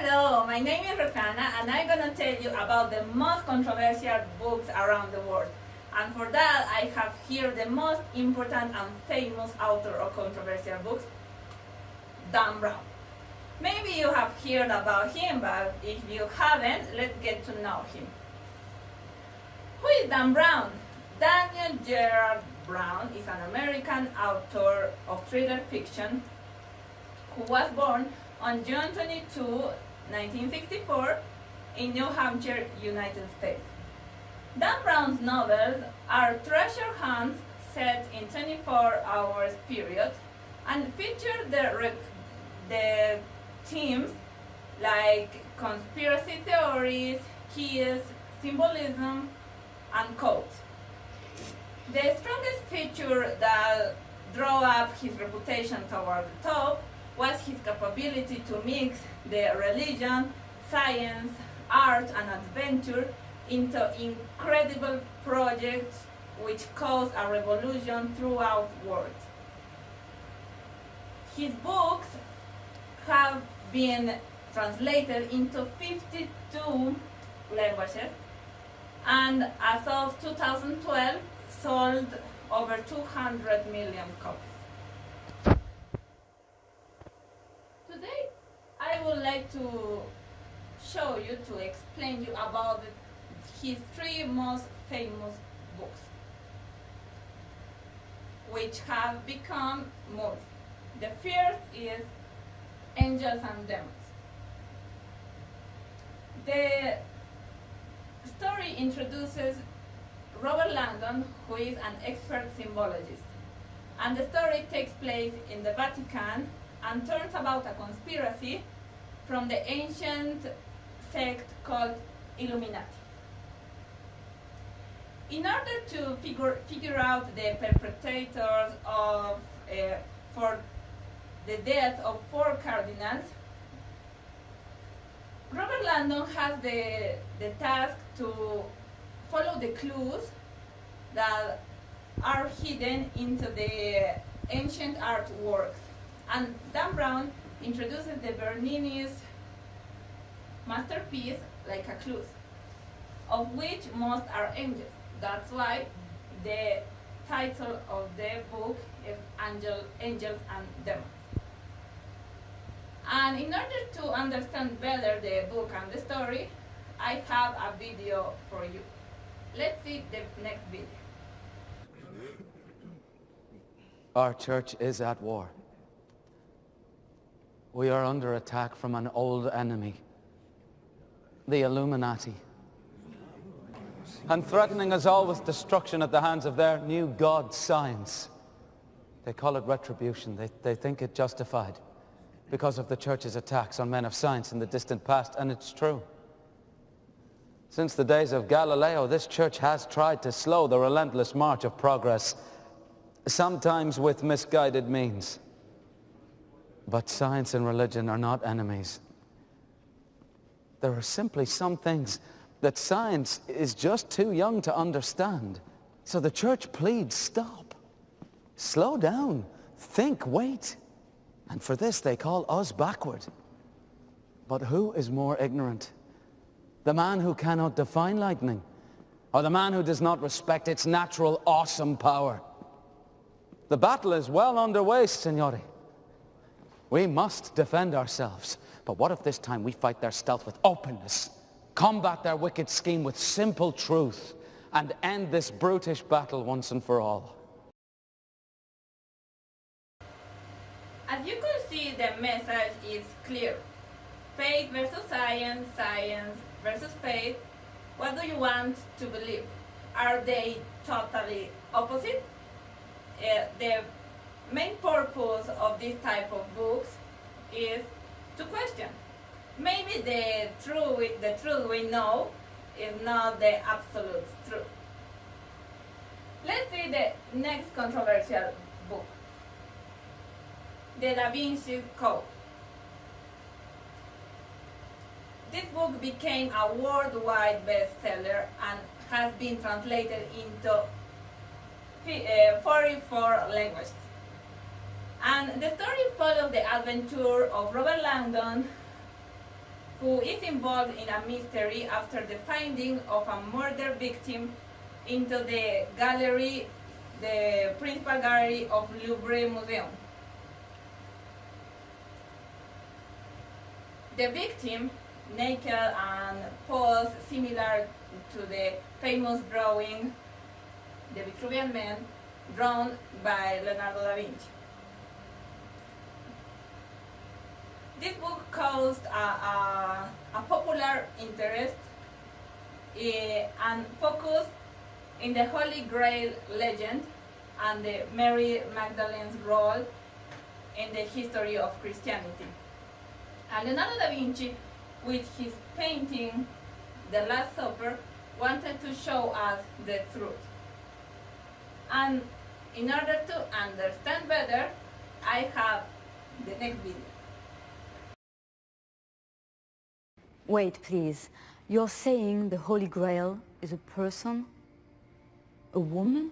Hello, my name is Roksana and I'm going to tell you about the most controversial books around the world. And for that, I have here the most important and famous author of controversial books, Dan Brown. Maybe you have heard about him, but if you haven't, let's get to know him. Who is Dan Brown? Daniel Gerard Brown is an American author of thriller fiction who was born on June 22, 1964, in New Hampshire, United States. Dan Brown's novels are treasure hunts set in 24 hours period and feature the themes like conspiracy theories, keys, symbolism, and codes. The strongest feature that drove up his reputation toward the top was his capability to mix the religion, science, art, and adventure into incredible projects which caused a revolution throughout the world. His books have been translated into 52 languages and as of 2012 sold over 200 million copies. Today, I would like to show you, to explain you about his three most famous books, which have become movies. The first is Angels and Demons. The story introduces Robert Langdon, who is an expert symbologist, and the story takes place in the Vatican and turns about a conspiracy from the ancient sect called Illuminati. In order to figure out the perpetrators of for the death of 4 cardinals, Robert Langdon has the task to follow the clues that are hidden into the ancient artworks. And Dan Brown introduces the Bernini's masterpiece like a clue, of which most are angels. That's why the title of the book is Angels and Demons. And in order to understand better the book and the story, I have a video for you. Let's see the next video. Our church is at war. We are under attack from an old enemy, the Illuminati. And threatening us all with destruction at the hands of their new god, science. They call it retribution. They think it justified because of the church's attacks on men of science in the distant past, and it's true. Since the days of Galileo, this church has tried to slow the relentless march of progress, sometimes with misguided means. But science and religion are not enemies. There are simply some things that science is just too young to understand. So the church pleads, stop, slow down, think, wait. And for this they call us backward. But who is more ignorant? The man who cannot define lightning, or the man who does not respect its natural awesome power? The battle is well underway, signori. We must defend ourselves. But what if this time we fight their stealth with openness, combat their wicked scheme with simple truth, and end this brutish battle once and for all? As you can see, the message is clear. Faith versus science, science versus faith. What do you want to believe? Are they totally opposite? The main purpose of this type of books is to question. Maybe the truth we know is not the absolute truth. Let's see the next controversial book, the Da Vinci Code. This book became a worldwide bestseller and has been translated into 44 languages. And the story follows the adventure of Robert Langdon, who is involved in a mystery after the finding of a murder victim into the gallery, the principal gallery of Louvre Museum. The victim, naked and posed similar to the famous drawing, The Vitruvian Man, drawn by Leonardo da Vinci. This book caused a popular interest and focused in the Holy Grail legend and the Mary Magdalene's role in the history of Christianity. And Leonardo da Vinci, with his painting The Last Supper, wanted to show us the truth. And in order to understand better, I have the next video. Wait, please. You're saying the Holy Grail is a person? A woman?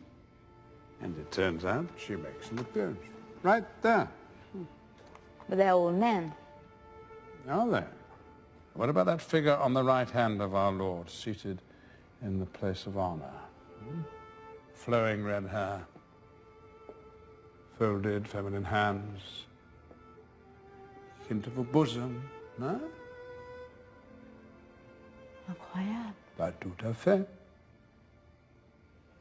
And it turns out she makes an appearance. Right there. But they're all men. Are they? What about that figure on the right hand of our Lord, seated in the place of honor? Flowing red hair, folded feminine hands, hint of a bosom, no? Incroyable. Pas tout à fait.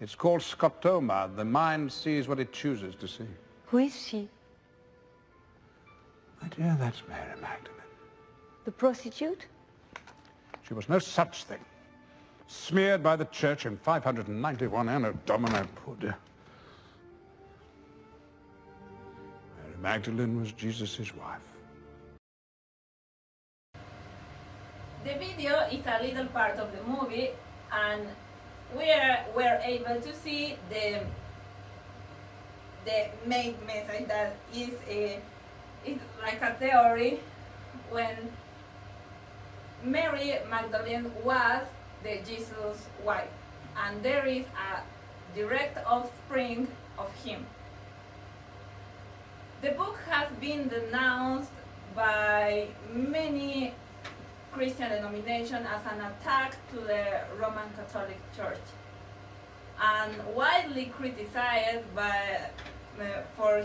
It's called scotoma. The mind sees what it chooses to see. Who is she? My dear, that's Mary Magdalene. The prostitute? She was no such thing. Smeared by the church in 591 Anno Domini, poor dear. Mary Magdalene was Jesus' wife. The video is a little part of the movie, and we're able to see the main message that is like a theory when Mary Magdalene was the Jesus' wife, and there is a direct offspring of him. The book has been denounced by many Christian denominations as an attack to the Roman Catholic Church, and widely criticized for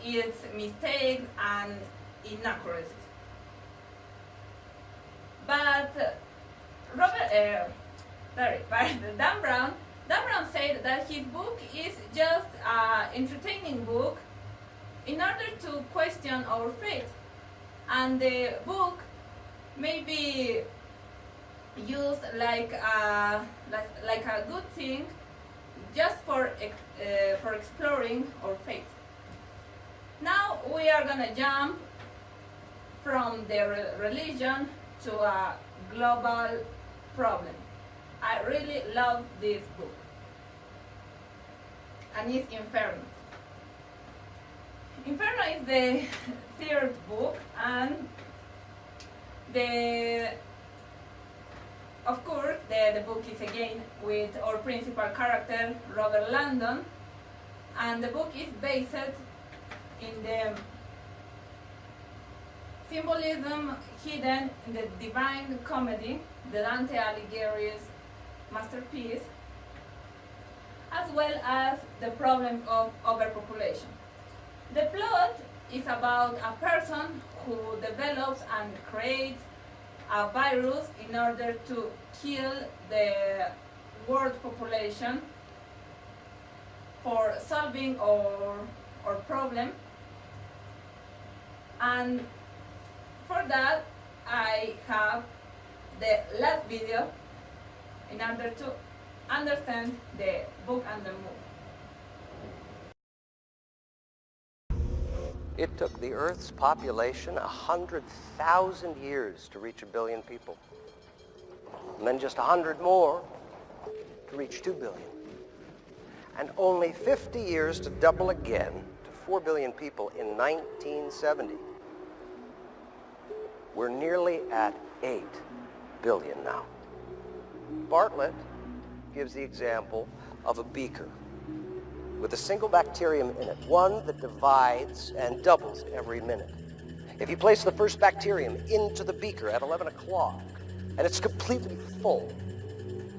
its mistakes and inaccuracies. But Dan Brown said that his book is just an entertaining book in order to question our faith, and the book may be used like a good thing just for exploring our faith. Now we are gonna jump from the religion to a global problem. I really love this book, and it's Inferno. Inferno is the third book, and of course the book is again with our principal character Robert Landon, and the book is based in the symbolism hidden in the Divine Comedy, the Dante Alighieri's masterpiece, as well as the problem of overpopulation. The plot is about a person who develops and creates a virus in order to kill the world population for solving our problem. And for that, I have the last video in order to understand the book and the movie. It took the Earth's population 100,000 years to reach 1 billion people. And then just 100 more to reach 2 billion. And only 50 years to double again to 4 billion people in 1970. We're nearly at 8 billion now. Bartlett gives the example of a beaker with a single bacterium in it, one that divides and doubles every minute. If you place the first bacterium into the beaker at 11 o'clock, and it's completely full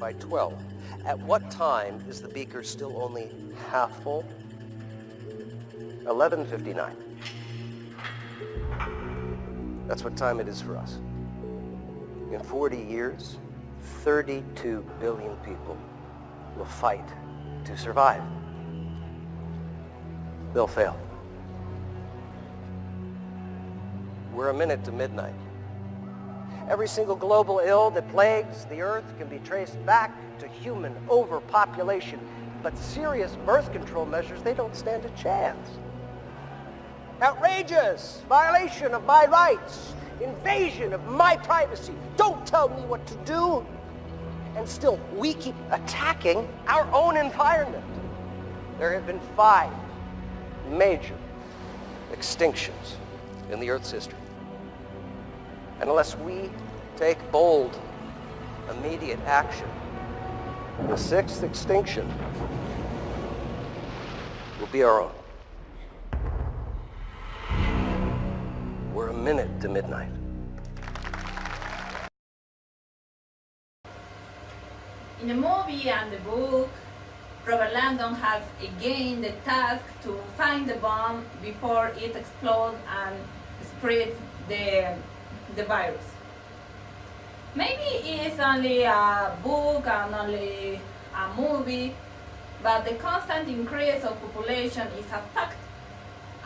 by 12, at what time is the beaker still only half full? 11:59. That's what time it is for us. In 40 years, 32 billion people will fight to survive. They'll fail. We're a minute to midnight. Every single global ill that plagues the earth can be traced back to human overpopulation, but serious birth control measures, they don't stand a chance. Outrageous violation of my rights, invasion of my privacy. Don't tell me what to do. And still, we keep attacking our own environment. There have been 5 major extinctions in the Earth's history. And unless we take bold, immediate action, the 6th extinction will be our own. We're a minute to midnight. In the movie and the book, Robert Landon has again the task to find the bomb before it explodes and spreads the virus. Maybe it's only a book and only a movie, but the constant increase of population is a fact.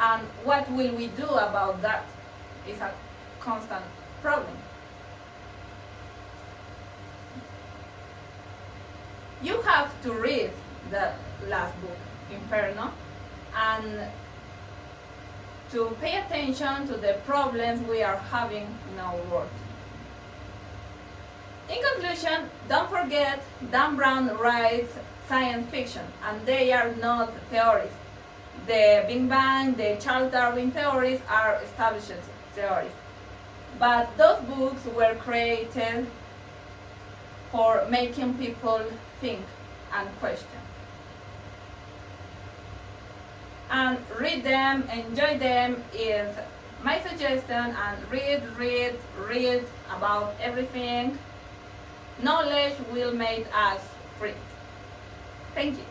And what will we do about that is a constant problem. You have to read the last book, Inferno, and to pay attention to the problems we are having in our world. In conclusion, don't forget Dan Brown writes science fiction, and they are not theories. The Big Bang, the Charles Darwin theories are established theories. But those books were created for making people think and question. And read them, enjoy them is my suggestion, and read about everything. Knowledge will make us free. Thank you.